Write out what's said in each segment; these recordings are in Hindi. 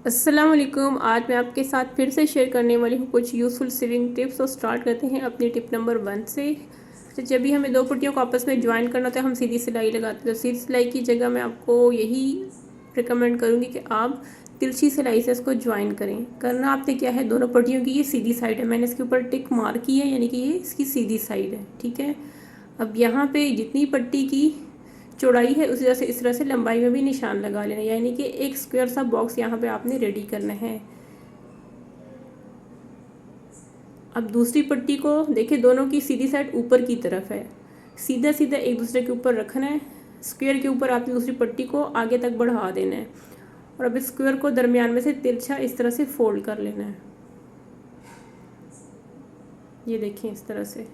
अस्सलाम वालेकुम। आज मैं आपके साथ फिर से शेयर करने वाली हूँ कुछ यूज़फुल सिलिंग टिप्स। और स्टार्ट करते हैं अपनी टिप नंबर 1 से। तो जब भी हमें दो पट्टियों को आपस में ज्वाइन करना होता है हम सीधी सिलाई लगाते हैं। तो सीधी सिलाई की जगह मैं आपको यही रिकमेंड करूँगी कि आप तिरछी सिलाई से इसको ज्वाइन करें। करना आपने क्या है, दोनों पट्टियों की ये सीधी साइड है, मैंने इसके ऊपर टिक मार्क की है, यानी कि ये इसकी सीधी साइड है। ठीक है, अब यहाँ पे जितनी पट्टी की चौड़ाई है उसी तरह से इस तरह से लंबाई में भी निशान लगा लेना, यानी कि एक स्क्वायर सा बॉक्स यहाँ पे आपने रेडी करना है। अब दूसरी पट्टी को देखिए, दोनों की सीधी साइड ऊपर की तरफ है, सीधा सीधा एक दूसरे के ऊपर रखना है। स्क्वायर के ऊपर आपने दूसरी पट्टी को आगे तक बढ़ा देना है और अब स्क्वायर को दरमियान में से तिरछा इस तरह से फोल्ड कर लेना है। ये देखिए इस तरह से,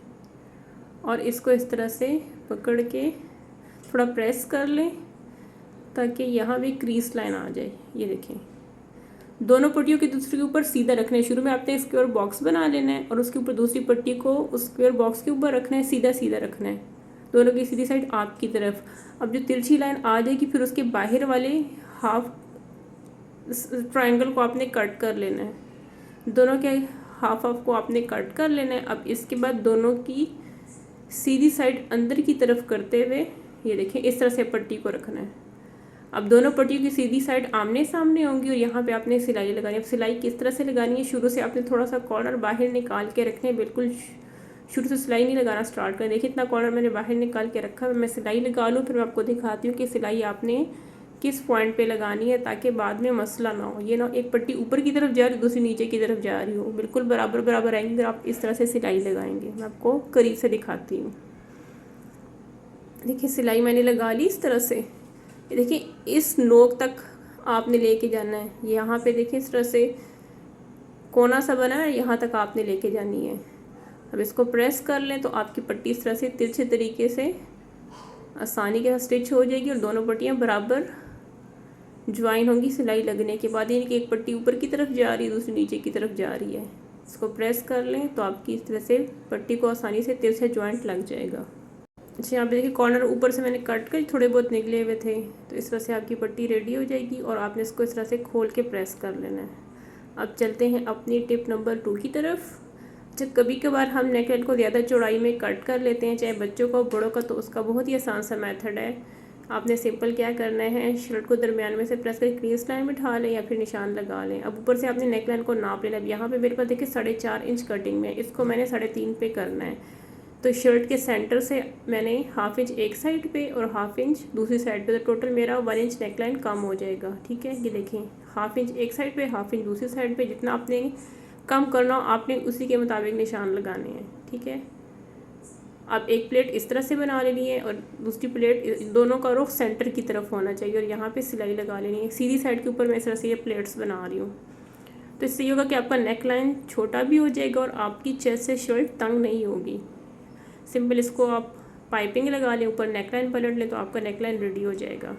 और इसको इस तरह से पकड़ के थोड़ा प्रेस कर लें ताकि यहाँ भी क्रीज लाइन आ जाए। ये देखें, दोनों पट्टियों के दूसरे के ऊपर सीधा रखना है। शुरू में आपने स्क्वायर बॉक्स बना लेना है और उसके ऊपर दूसरी पट्टी को उस स्क्वायर बॉक्स के ऊपर रखना है, सीधा सीधा रखना है, दोनों की सीधी साइड आपकी तरफ। अब जो तिरछी लाइन आ जाएगी फिर उसके बाहर वाले हाफ ट्रायंगल को आपने कट कर लेना है, दोनों के हाफ हाफ को आपने कट कर लेना है। अब इसके बाद दोनों की सीधी साइड अंदर की तरफ करते हुए ये देखें इस तरह से पट्टी को रखना है। अब दोनों पट्टियों की सीधी साइड आमने सामने होंगी और यहाँ पे आपने सिलाई लगानी है। अब सिलाई किस तरह से लगानी है, शुरू से आपने थोड़ा सा कॉर्नर बाहर निकाल के रखने हैं, बिल्कुल शुरू से सिलाई नहीं लगाना स्टार्ट करें। देखिए इतना कॉर्नर मैंने बाहर निकाल के रखा है, मैं सिलाई लगा लूँ फिर मैं आपको दिखाती हूँ कि सिलाई आपने किस पॉइंट पे लगानी है ताकि बाद में मसला ना हो। ये ना एक पट्टी ऊपर की तरफ जा रही दूसरी नीचे की तरफ जा रही हो, बिल्कुल बराबर बराबर आएंगे अगर आप इस तरह से सिलाई लगाएंगे। मैं आपको करीब से दिखाती हूँ। देखिए सिलाई मैंने लगा ली इस तरह से, ये देखिए इस नोक तक आपने लेके जाना है। यहाँ पे देखिए इस तरह से कोना सा बना है, यहाँ तक आपने लेके जानी है। अब इसको प्रेस कर लें तो आपकी पट्टी इस तरह से तिरछे तरीके से आसानी के साथ स्टिच हो जाएगी और दोनों पट्टियाँ बराबर ज्वाइन होंगी सिलाई लगने के बाद। यानी कि एक पट्टी ऊपर की तरफ जा रही है दूसरी नीचे की तरफ जा रही है। इसको प्रेस कर लें तो आपकी इस तरह से पट्टी को आसानी से तिरछे ज्वाइंट लग जाएगा। अच्छा, यहाँ पे देखिए कॉर्नर ऊपर से मैंने कट कर थोड़े बहुत निकले हुए थे, तो इस तरह से आपकी पट्टी रेडी हो जाएगी और आपने इसको इस तरह से खोल के प्रेस कर लेना है। अब चलते हैं अपनी टिप नंबर 2 की तरफ। जब कभी कभार हम नेकलाइन को ज़्यादा चौड़ाई में कट कर लेते हैं, चाहे बच्चों का बड़ों का, तो उसका बहुत ही आसान सा मेथड है। आपने सिंपल क्या करना है, शर्ट को दरमियान में से प्रेस करके क्रीज लाइन बिठा लें या फिर निशान लगा लें। अब ऊपर से आपने नेकलाइन को नाप लेना। अब यहाँ पे मेरे पास देखिए 4.5 इंच कटिंग में, इसको मैंने 3.5 पे करना है। तो शर्ट के सेंटर से मैंने हाफ इंच एक साइड पे और हाफ इंच दूसरी साइड पे, तो टोटल मेरा 1 इंच नेकलाइन कम हो जाएगा। ठीक है, ये देखें हाफ इंच एक साइड पे हाफ इंच दूसरी साइड पे, जितना आपने कम करना हो आपने उसी के मुताबिक निशान लगाने हैं। ठीक है, अब एक प्लेट इस तरह से बना लेनी है और दूसरी प्लेट, दोनों का रुख सेंटर की तरफ होना चाहिए और यहाँ पे सिलाई लगा लेनी है। सीधी साइड के ऊपर मैं इस तरह से ये प्लेट्स बना रही हूँ। तो इससे ये होगा कि आपका नेक लाइन छोटा भी हो जाएगा और आपकी चेस्ट से शर्ट तंग नहीं होगी। सिंपल इसको आप पाइपिंग लगा लें, ऊपर नेक लाइन पलट लें तो आपका नेक लाइन रेडी हो जाएगा।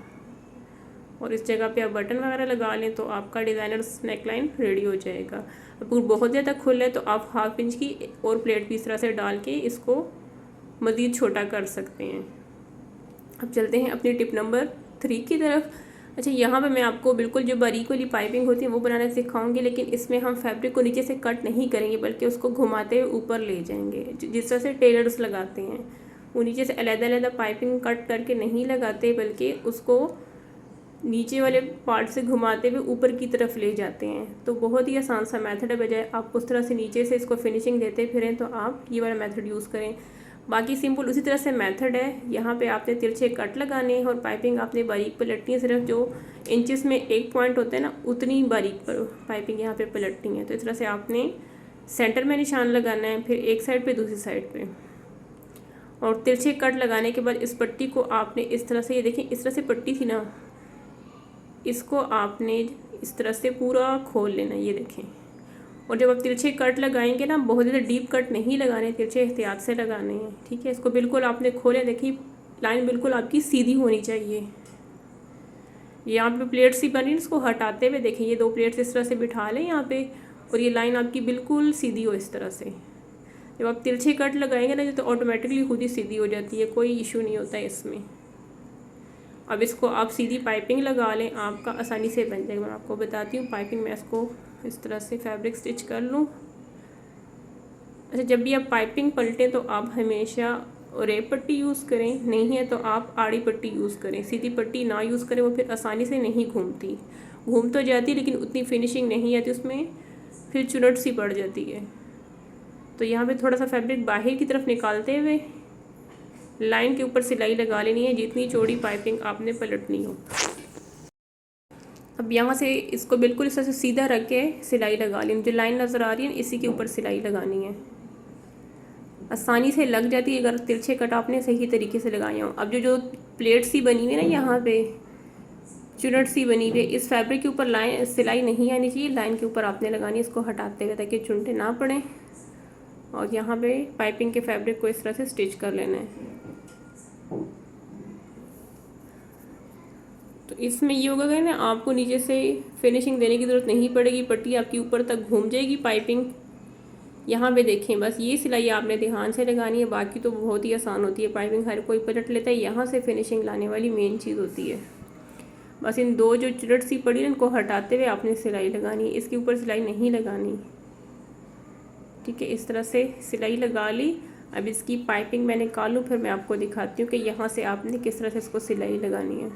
और इस जगह पे आप बटन वगैरह लगा लें तो आपका डिज़ाइनर नेक लाइन रेडी हो जाएगा। अब बहुत ज़्यादा खुला है तो आप हाफ इंच की और प्लेट भी इस तरह से डाल के इसको मज़ीद छोटा कर सकते हैं। अब चलते हैं अपनी टिप नंबर 3 की तरफ। अच्छा, यहाँ पे मैं आपको बिल्कुल जो बारीक वाली पाइपिंग होती है वो बनाना सिखाऊंगी, लेकिन इसमें हम फैब्रिक को नीचे से कट नहीं करेंगे बल्कि उसको घुमाते हुए ऊपर ले जाएंगे। जिस तरह से टेलर्स लगाते हैं वो नीचे से अलग-अलग पाइपिंग कट करके नहीं लगाते बल्कि उसको नीचे वाले पार्ट से घुमाते हुए ऊपर की तरफ ले जाते हैं। तो बहुत ही आसान सा मेथड है, बजाय आप उस तरह से नीचे से इसको फिनिशिंग देते फिरें तो आप ये वाला मेथड यूज़ करें। बाकी सिंपल उसी तरह से मेथड है। यहाँ पे आपने तिरछे कट लगाने हैं और पाइपिंग आपने बारीक पलटनी है, सिर्फ जो इंचेस में एक पॉइंट होता है ना उतनी बारीक पर पाइपिंग यहाँ पे पलटनी है। तो इस तरह से आपने सेंटर में निशान लगाना है, फिर एक साइड पे दूसरी साइड पे, और तिरछे कट लगाने के बाद इस पट्टी को आपने इस तरह से, ये देखें इस तरह से पट्टी थी ना, इसको आपने इस तरह से पूरा खोल लेना। ये देखें, और जब आप तिरछे कट लगाएंगे ना, बहुत ज़्यादा डीप कट नहीं लगाने, तिरछे एहतियात से लगाने हैं। ठीक है, इसको बिल्कुल आपने खोले, देखिए लाइन बिल्कुल आपकी सीधी होनी चाहिए। यहाँ पे प्लेट्स ही बनी, इसको हटाते हुए देखें ये 2 प्लेट्स इस तरह से बिठा लें यहाँ पे, और ये लाइन आपकी बिल्कुल सीधी हो इस तरह से। जब आप तिरछे कट लगाएंगे ना तो ऑटोमेटिकली खुद ही सीधी हो जाती है, कोई इशू नहीं होता है इसमें। अब इसको आप सीधी पाइपिंग लगा लें, आपका आसानी से बन जाएगा। मैं आपको बताती हूँ पाइपिंग। मैं इसको इस तरह से फैब्रिक स्टिच कर लूँ। अच्छा, जब भी आप पाइपिंग पलटें तो आप हमेशा रेप पट्टी यूज़ करें, नहीं है तो आप आड़ी पट्टी यूज़ करें। सीधी पट्टी ना यूज़ करें, वो फिर आसानी से नहीं घूमती। घूम तो जाती लेकिन उतनी फिनिशिंग नहीं आती उसमें, फिर चुनट सी पड़ जाती है। तो यहाँ पे थोड़ा सा फैब्रिक बाहर की तरफ निकालते हुए लाइन के ऊपर सिलाई लगा लेनी है, जितनी चौड़ी पाइपिंग आपने पलटनी हो। अब यहाँ से इसको बिल्कुल इस तरह से सीधा रख के सिलाई लगा लें। जो लाइन नज़र आ रही है इसी के ऊपर सिलाई लगानी है। आसानी से लग जाती है अगर तिरछे कट आपने सही तरीके से लगाए हों। अब जो प्लेट सी बनी हुई है ना, यहाँ पे चुनट सी बनी हुई है, इस फैब्रिक के ऊपर लाइन सिलाई नहीं आनी चाहिए। लाइन के ऊपर आपने लगानी है, इसको हटाते हुए, ताकि चुनटे ना पड़ें। और यहाँ पे पाइपिंग के फैब्रिक को इस तरह से स्टिच कर लेना है। तो इसमें ये होगा कि ना आपको नीचे से फिनिशिंग देने की ज़रूरत नहीं पड़ेगी। पट्टी आपकी ऊपर तक घूम जाएगी पाइपिंग। यहाँ पे देखें, बस ये सिलाई आपने ध्यान से लगानी है, बाकी तो बहुत ही आसान होती है। पाइपिंग हर कोई पलट लेता है, यहाँ से फिनिशिंग लाने वाली मेन चीज़ होती है। बस इन दो जो चुरट सी पड़ी है इनको हटाते हुए आपने सिलाई लगानी है, इसके ऊपर सिलाई नहीं लगानी। ठीक है, इस तरह से सिलाई लगा ली। अब इसकी पाइपिंग मैं निकालूँ, फिर मैं आपको दिखाती हूँ कि यहाँ से आपने किस तरह से इसको सिलाई लगानी है।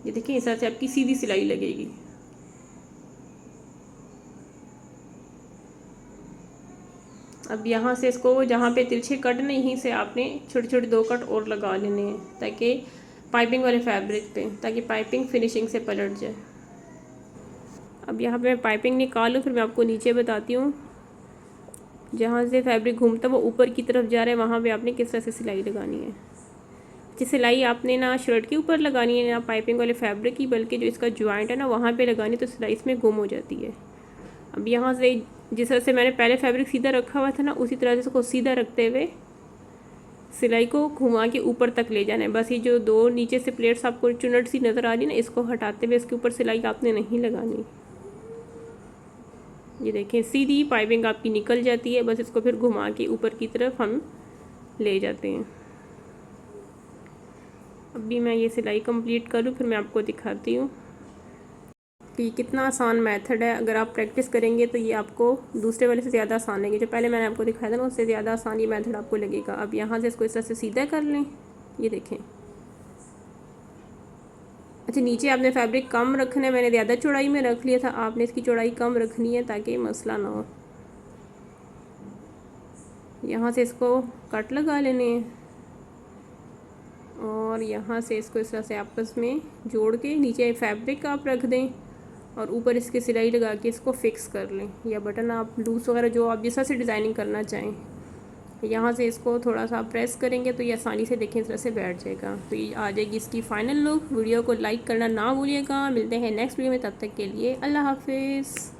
ये देखिए, इस तरह से आपकी सीधी सिलाई लगेगी। अब यहाँ से इसको जहाँ पे तिरछे कट नहीं, यहीं से आपने छोटे छोटे 2 कट और लगा लेने हैं, ताकि पाइपिंग वाले फैब्रिक पे, ताकि पाइपिंग फिनिशिंग से पलट जाए। अब यहाँ पे मैं पाइपिंग निकालूँ, फिर मैं आपको नीचे बताती हूँ। जहाँ से फैब्रिक घूमता है वो ऊपर की तरफ जा रहा है, वहाँ पे आपने किस तरह से सिलाई लगानी है। सिलाई आपने ना शर्ट के ऊपर लगानी है ना पाइपिंग वाले फैब्रिक की, बल्कि जो इसका जॉइंट है ना वहाँ पे लगानी, तो सिलाई इसमें गुम हो जाती है। अब यहाँ से जिस तरह से मैंने पहले फैब्रिक सीधा रखा हुआ था ना, उसी तरह से इसको सीधा रखते हुए सिलाई को घुमा के ऊपर तक ले जाना है। बस ये जो 2 नीचे से प्लेट्स आपको चुनट सी नज़र आ रही है ना, इसको हटाते हुए इसके ऊपर सिलाई आपने नहीं लगानी। ये देखें, सीधी पाइपिंग आपकी निकल जाती है। बस इसको फिर घुमा के ऊपर की तरफ हम ले जाते हैं। अभी मैं ये सिलाई कंप्लीट करूँ, फिर मैं आपको दिखाती हूँ कि ये कितना आसान मेथड है। अगर आप प्रैक्टिस करेंगे तो ये आपको दूसरे वाले से ज़्यादा आसान लगेगा। जो पहले मैंने आपको दिखाया था ना, उससे ज़्यादा आसान ये मेथड आपको लगेगा। अब यहाँ से इसको इस तरह से सीधा कर लें। ये देखें। अच्छा, नीचे आपने फैब्रिक कम रखना है, मैंने ज़्यादा चौड़ाई में रख लिया था, आपने इसकी चौड़ाई कम रखनी है ताकि मसला ना हो। यहाँ से इसको कट लगा लेने हैं और यहाँ से इसको इस तरह से आपस में जोड़ के नीचे फैब्रिक आप रख दें और ऊपर इसकी सिलाई लगा के इसको फिक्स कर लें, या बटन आप लूज़ वगैरह जो आप जिस तरह से डिज़ाइनिंग करना चाहें। यहाँ से इसको थोड़ा सा प्रेस करेंगे तो ये आसानी से देखें इस तरह से बैठ जाएगा। तो ये आ जाएगी इसकी फ़ाइनल लुक। वीडियो को लाइक करना ना भूलिएगा। मिलते हैं नेक्स्ट वीडियो में, तब तक के लिए अल्लाह हाफिज़।